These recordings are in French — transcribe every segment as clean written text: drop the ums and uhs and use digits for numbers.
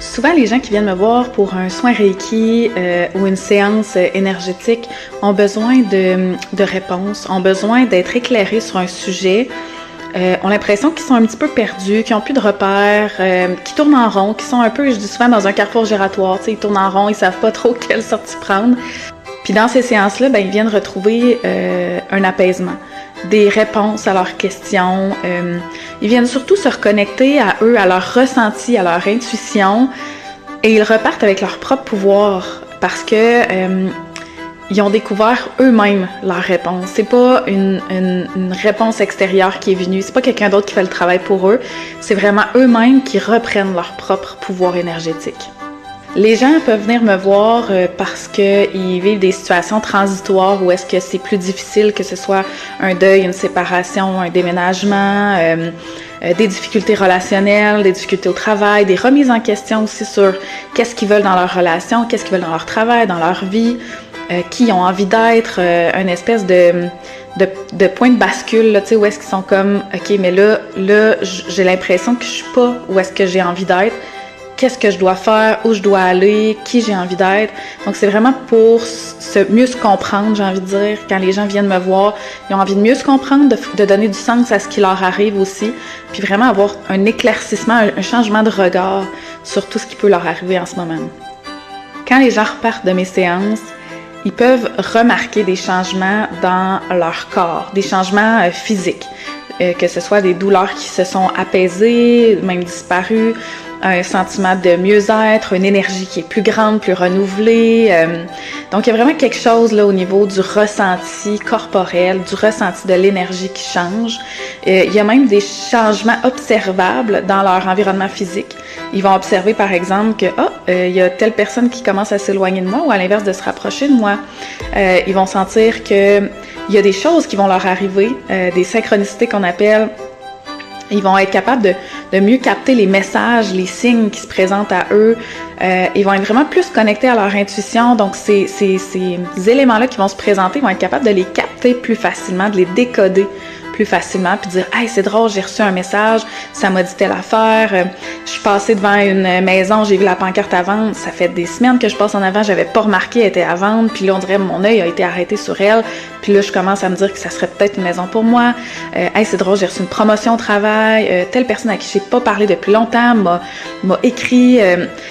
Souvent, les gens qui viennent me voir pour un soin Reiki ou une séance énergétique ont besoin de réponses, ont besoin d'être éclairés sur un sujet, ont l'impression qu'ils sont un petit peu perdus, qu'ils n'ont plus de repères, qui tournent en rond, qui sont un peu, je dis souvent, dans un carrefour giratoire. Ils tournent en rond, ils ne savent pas trop quelle sortie prendre. Puis dans ces séances-là, ils viennent retrouver un apaisement, des réponses à leurs questions. Ils viennent surtout se reconnecter à eux, à leur ressenti, à leur intuition, et ils repartent avec leur propre pouvoir parce que ils ont découvert eux-mêmes leur réponse. C'est pas une réponse extérieure qui est venue, c'est pas quelqu'un d'autre qui fait le travail pour eux, c'est vraiment eux-mêmes qui reprennent leur propre pouvoir énergétique. Les gens peuvent venir me voir parce qu'ils vivent des situations transitoires où est-ce que c'est plus difficile, que ce soit un deuil, une séparation, un déménagement, des difficultés relationnelles, des difficultés au travail, des remises en question aussi sur qu'est-ce qu'ils veulent dans leur relation, qu'est-ce qu'ils veulent dans leur travail, dans leur vie, qui ont envie d'être, une espèce de point de bascule, là, tu sais, où est-ce qu'ils sont comme, OK, mais là, j'ai l'impression que je suis pas où est-ce que j'ai envie d'être. Qu'est-ce que je dois faire, où je dois aller, qui j'ai envie d'être. Donc, c'est vraiment pour mieux se comprendre, j'ai envie de dire. Quand les gens viennent me voir, ils ont envie de mieux se comprendre, de donner du sens à ce qui leur arrive aussi, puis vraiment avoir un éclaircissement, un changement de regard sur tout ce qui peut leur arriver en ce moment. Quand les gens repartent de mes séances, ils peuvent remarquer des changements dans leur corps, des changements physiques, que ce soit des douleurs qui se sont apaisées, même disparues, un sentiment de mieux-être, une énergie qui est plus grande, plus renouvelée. Donc, il y a vraiment quelque chose là au niveau du ressenti corporel, du ressenti de l'énergie qui change. Il y a même des changements observables dans leur environnement physique. Ils vont observer, par exemple, que il y a telle personne qui commence à s'éloigner de moi ou à l'inverse de se rapprocher de moi. Ils vont sentir que il y a des choses qui vont leur arriver, des synchronicités qu'on appelle. Ils vont être capables de mieux capter les messages, les signes qui se présentent à eux. Ils vont être vraiment plus connectés à leur intuition. Donc, ces éléments-là qui vont se présenter, ils vont être capables de les capter plus facilement, de les décoder plus facilement, puis dire « Hey, c'est drôle, j'ai reçu un message, ça m'a dit telle affaire, je suis passée devant une maison, j'ai vu la pancarte à vendre, ça fait des semaines que je passe en avant, j'avais pas remarqué, elle était à vendre, puis là, on dirait mon œil a été arrêté sur elle, puis là, je commence à me dire que ça serait peut-être une maison pour moi, hey, c'est drôle, j'ai reçu une promotion au travail, telle personne à qui j'ai pas parlé depuis longtemps m'a écrit,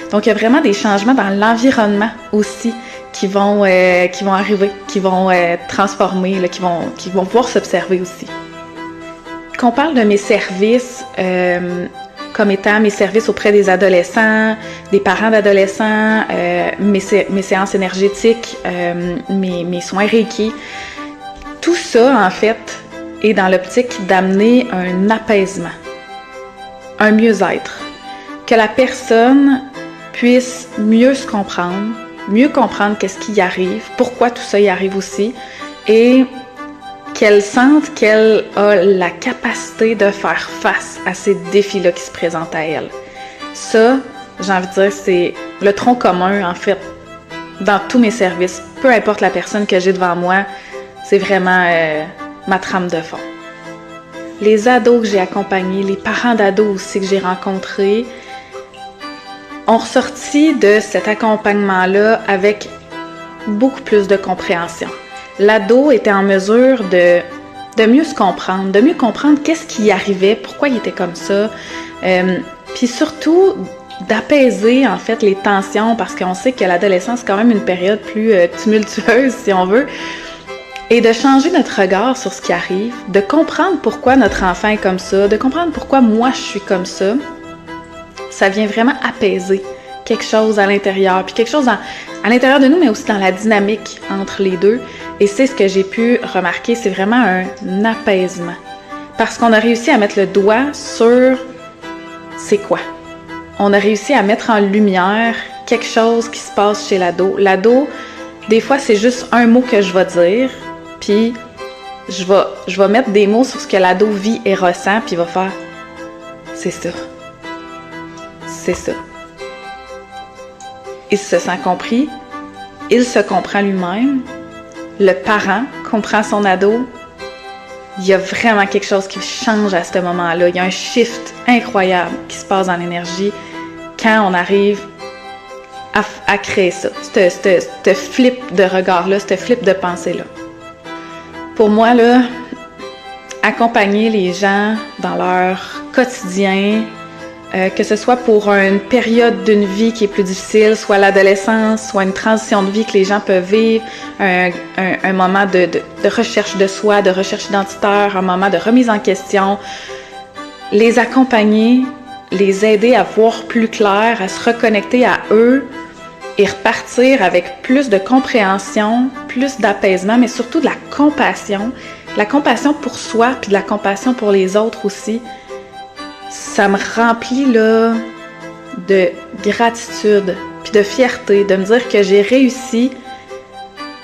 donc il y a vraiment des changements dans l'environnement aussi, qui vont arriver, qui vont transformer, là, qui vont pouvoir s'observer aussi. Qu'on parle de mes services comme étant mes services auprès des adolescents, des parents d'adolescents, mes séances énergétiques, mes soins Reiki, tout ça, en fait, est dans l'optique d'amener un apaisement, un mieux-être, que la personne puisse mieux se comprendre, mieux comprendre qu'est-ce qui y arrive, pourquoi tout ça y arrive aussi, et qu'elle sente qu'elle a la capacité de faire face à ces défis-là qui se présentent à elle. Ça, j'ai envie de dire, c'est le tronc commun, en fait, dans tous mes services. Peu importe la personne que j'ai devant moi, c'est vraiment ma trame de fond. Les ados que j'ai accompagnés, les parents d'ados aussi que j'ai rencontrés, ont ressorti de cet accompagnement-là avec beaucoup plus de compréhension. L'ado était en mesure de mieux se comprendre, de mieux comprendre qu'est-ce qui y arrivait, pourquoi il était comme ça, puis surtout d'apaiser en fait les tensions parce qu'on sait que l'adolescence c'est quand même une période plus tumultueuse si on veut, et de changer notre regard sur ce qui arrive, de comprendre pourquoi notre enfant est comme ça, de comprendre pourquoi moi je suis comme ça. Ça vient vraiment apaiser quelque chose à l'intérieur, puis quelque chose à l'intérieur de nous, mais aussi dans la dynamique entre les deux. Et c'est ce que j'ai pu remarquer, c'est vraiment un apaisement. Parce qu'on a réussi à mettre le doigt sur c'est quoi. On a réussi à mettre en lumière quelque chose qui se passe chez l'ado. L'ado, des fois, c'est juste un mot que je vais dire, puis je vais mettre des mots sur ce que l'ado vit et ressent, puis il va faire « c'est ça ». C'est ça. Il se sent compris, il se comprend lui-même, le parent comprend son ado. Il y a vraiment quelque chose qui change à ce moment-là. Il y a un shift incroyable qui se passe dans l'énergie quand on arrive à créer ça, ce flip de regard-là, ce flip de pensée-là. Pour moi, là, accompagner les gens dans leur quotidien, que ce soit pour une période d'une vie qui est plus difficile, soit l'adolescence, soit une transition de vie que les gens peuvent vivre, un moment de recherche de soi, de recherche identitaire, un moment de remise en question, les accompagner, les aider à voir plus clair, à se reconnecter à eux et repartir avec plus de compréhension, plus d'apaisement, mais surtout de la compassion pour soi puis de la compassion pour les autres aussi. Ça me remplit là de gratitude puis de fierté de me dire que j'ai réussi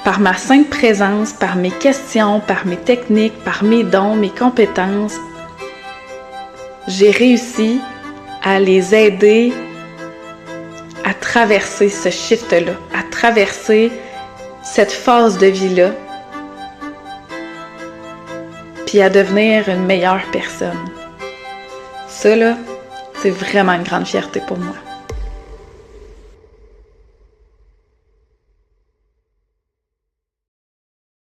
par ma simple présence, par mes questions, par mes techniques, par mes dons, mes compétences. J'ai réussi à les aider à traverser ce shift-là, à traverser cette phase de vie-là, puis à devenir une meilleure personne. Ça, là, c'est vraiment une grande fierté pour moi.